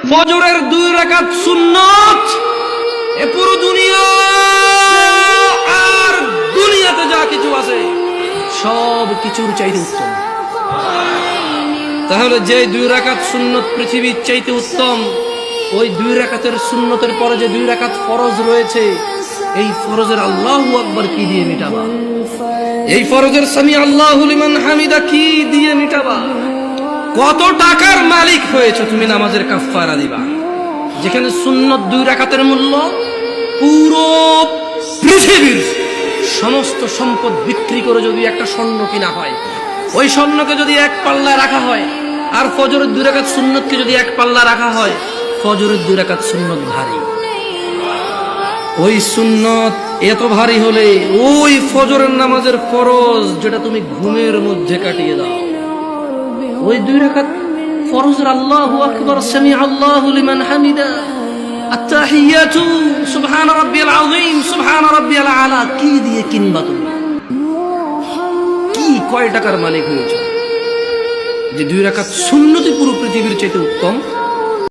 ফজরের 2 রাকাত সুন্নত এ পুরো দুনিয়া আর দুনিয়াতে যা কিছু আছে সব কিছুর চাইতে উত্তম। তাহলে যে 2 রাকাত সুন্নত পৃথিবীর চাইতে উত্তম, ওই 2 রাকাতের সুন্নতের পরে যে 2 রাকাত ফরজ রয়েছে, এই ফরজের আল্লাহু আকবার কি দিয়ে মিটাবা? এই ফরজের সামি আল্লাহু লিমান হামিদা কি দিয়ে মিটাবা? কত টাকার মালিক হয়েছে তুমি নামাজের কাফারা দিবা? যেখানে সুন্নত 2 রাকাতের মূল্য পুরো পৃথিবীর সমস্ত সম্পদ বিক্রি করে যদি একটা স্বর্ণ কিনা হয়, ওই স্বর্ণকে যদি এক পাল্লায় রাখা হয়, আর ফজরের 2 রাকাত সুন্নতকে যদি এক পাল্লা রাখা হয়, ফজরের 2 রাকাত সুন্নত ভারী। ওই সুন্নত এত ভারী হলে ওই ফজরের নামাজের ফরজ যেটা তুমি ঘুমের মধ্যে কাটিয়ে দাও, ওই 2 রাকাত ফরজের আল্লাহু আকবার সামি আল্লাহু লিমান হামিদা আত-তাহিয়াতু সুবহান রাব্বিয়াল আযীম সুবহান রাব্বিয়াল আলা কি দিয়ে কিনবা? তুমি কি কয় টাকার মালিক হয়েছে যে 2 রাকাত সুন্নতি পুরো পৃথিবীর চাইতে উত্তম?